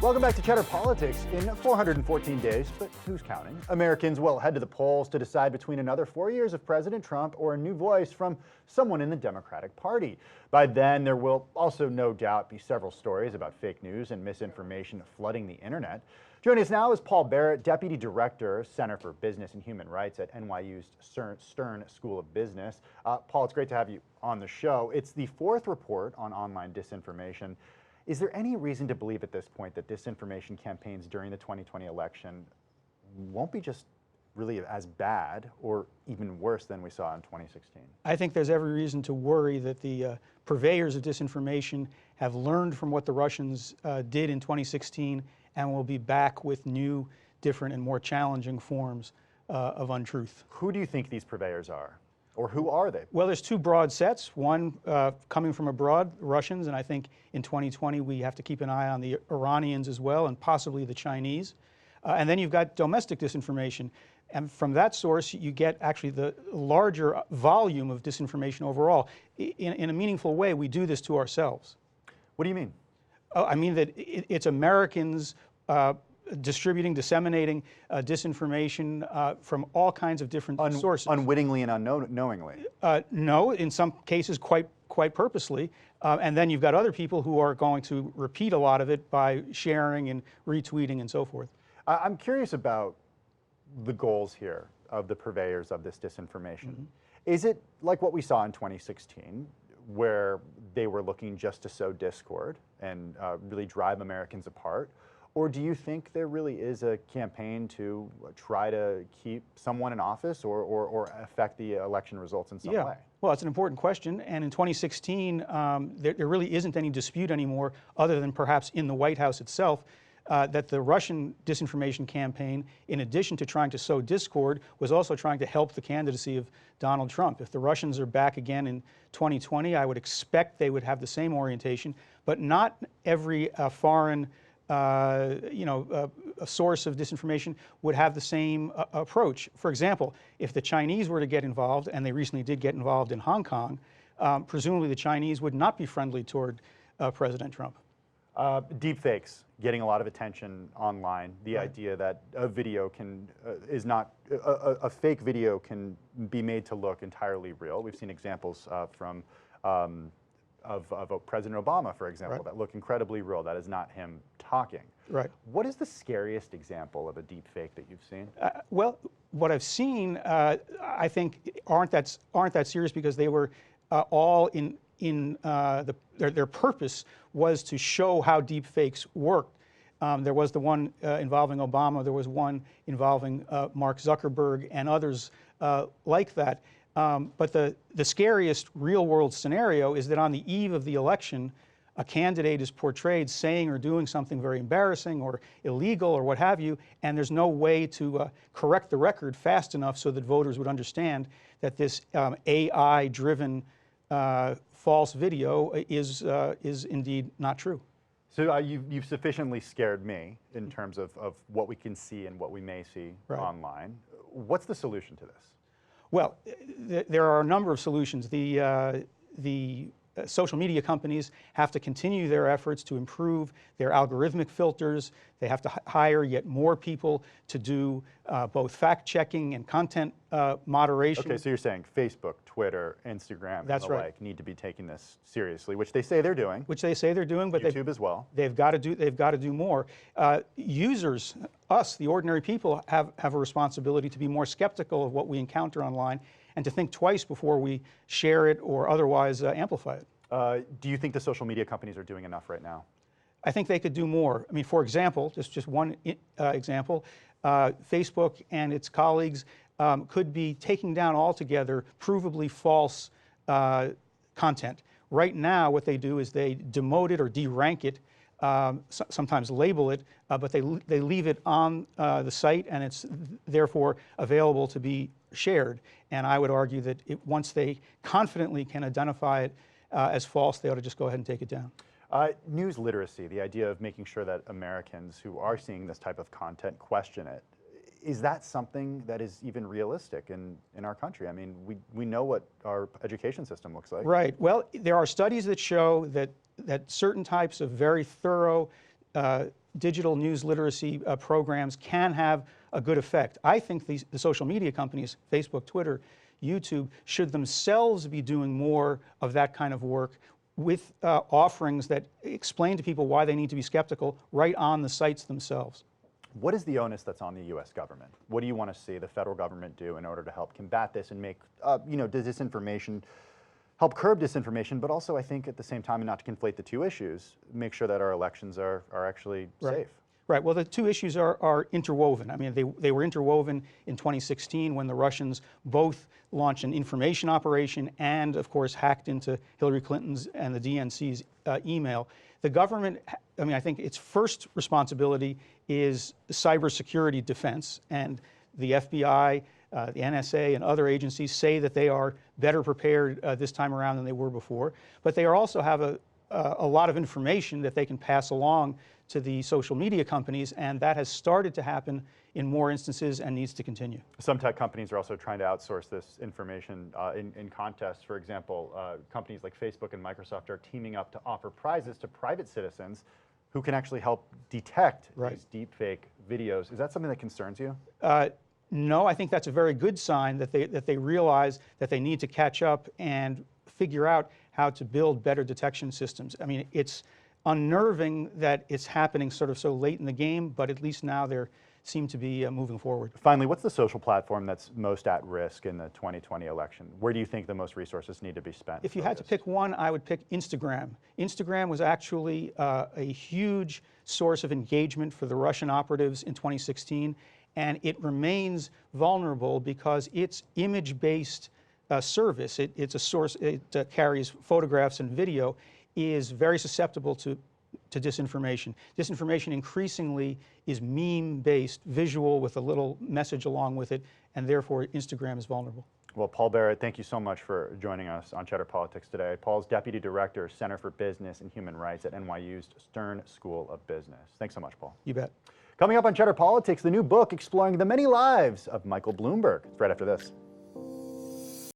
Welcome back to Cheddar Politics. In 414 days, but who's counting? Americans will head to the polls to decide between another 4 years of President Trump or a new voice from someone in the Democratic Party. By then, there will also no doubt be several stories about fake news and misinformation flooding the internet. Joining us now is Paul Barrett, Deputy Director, Center for Business and Human Rights at NYU's Stern School of Business. Paul, it's great to have you on the show. It's the fourth report on online disinformation. Is there any reason to believe at this point that disinformation campaigns during the 2020 election won't be just really as bad or even worse than we saw in 2016? I think there's every reason to worry that the purveyors of disinformation have learned from what the Russians did in 2016 and will be back with new, different, and more challenging forms of untruth. Who do you think these purveyors are? Or who are they? Well, there's two broad sets. One coming from abroad, Russians, and I think in 2020 we have to keep an eye on the Iranians as well, and possibly the Chinese. And then you've got domestic disinformation. And from that source, you get actually the larger volume of disinformation overall. In a meaningful way, we do this to ourselves. What do you mean? I mean that it's Americans distributing, disseminating disinformation from all kinds of different sources. Unwittingly and unknowingly? No, in some cases quite purposely. And then you've got other people who are going to repeat a lot of it by sharing and retweeting and so forth. I'm curious about the goals here of the purveyors of this disinformation. Mm-hmm. Is it like what we saw in 2016, where they were looking just to sow discord and really drive Americans apart? Or do you think there really is a campaign to try to keep someone in office or affect the election results in some way? Well, it's an important question. And in 2016, there really isn't any dispute anymore, other than perhaps in the White House itself, that the Russian disinformation campaign, in addition to trying to sow discord, was also trying to help the candidacy of Donald Trump. If the Russians are back again in 2020, I would expect they would have the same orientation, but not every foreign a source of disinformation would have the same approach. For example, if the Chinese were to get involved, and they recently did get involved in Hong Kong, presumably the Chinese would not be friendly toward President Trump. Deepfakes getting a lot of attention online. The Right. idea that a video is not a fake video can be made to look entirely real. We've seen examples from of President Obama, for example, Right. that look incredibly real. That is not him talking. Right. What is the scariest example of a deep fake that you've seen? Well, what I've seen, I think, aren't that serious, because they were all their purpose was to show how deep fakes worked. There was the one involving Obama. There was one involving Mark Zuckerberg and others like that. But the scariest real-world scenario is that on the eve of the election, a candidate is portrayed saying or doing something very embarrassing or illegal or what have you, and there's no way to correct the record fast enough so that voters would understand that this AI-driven false video is indeed not true. So you've sufficiently scared me in terms of what we can see and what we may see Right. online. What's the solution to this? Well, there are a number of solutions. The social media companies have to continue their efforts to improve their algorithmic filters. They have to hire yet more people to do both fact-checking and content moderation. Okay, so you're saying Facebook, Twitter, Instagram, That's and the right. like need to be taking this seriously, which they say they're doing. Which they say they're doing, but YouTube as well. They've got to do more. Users, us, the ordinary people, have a responsibility to be more skeptical of what we encounter online and to think twice before we share it or otherwise amplify it. Do you think the social media companies are doing enough right now? I think they could do more. I mean, for example, just one example, Facebook and its colleagues could be taking down altogether provably false content. Right now, what they do is they demote it or derank it, sometimes label it, but they leave it on the site, and it's therefore available to be shared. And I would argue that once they confidently can identify it as false, they ought to just go ahead and take it down. News literacy, the idea of making sure that Americans who are seeing this type of content question it. Is that something that is even realistic in our country? I mean, we know what our education system looks like. Right. Well, there are studies that show that certain types of very thorough digital news literacy programs can have a good effect. I think the social media companies, Facebook, Twitter, YouTube, should themselves be doing more of that kind of work with offerings that explain to people why they need to be skeptical right on the sites themselves. What is the onus that's on the U.S. government? What do you want to see the federal government do in order to help combat this and make, disinformation, help curb disinformation, but also I think at the same time, and not to conflate the two issues, make sure that our elections are actually safe? Right. Well, the two issues are interwoven. I mean, they were interwoven in 2016 when the Russians both launched an information operation and, of course, hacked into Hillary Clinton's and the DNC's email. The government, I mean, I think its first responsibility is cybersecurity defense, and the FBI, the NSA, and other agencies say that they are better prepared this time around than they were before. But they also have a lot of information that they can pass along to the social media companies, and that has started to happen in more instances and needs to continue. Some tech companies are also trying to outsource this information in contests. For example, companies like Facebook and Microsoft are teaming up to offer prizes to private citizens who can actually help detect these deepfake videos. Is that something that concerns you? No, I think that's a very good sign that they realize that they need to catch up and figure out how to build better detection systems. I mean, it's unnerving that it's happening sort of so late in the game, but at least now they're seem to be moving forward. Finally, what's the social platform that's most at risk in the 2020 election? Where do you think the most resources need to be spent? If you had to pick one, I would pick Instagram. Instagram was actually a huge source of engagement for the Russian operatives in 2016, and it remains vulnerable because its image-based service, it's a source, it carries photographs and video, is very susceptible to disinformation. Disinformation increasingly is meme-based, visual with a little message along with it, and therefore Instagram is vulnerable. Well, Paul Barrett, thank you so much for joining us on Cheddar Politics today. Paul's Deputy Director, Center for Business and Human Rights at NYU's Stern School of Business. Thanks so much, Paul. You bet. Coming up on Cheddar Politics, the new book exploring the many lives of Michael Bloomberg. It's right after this.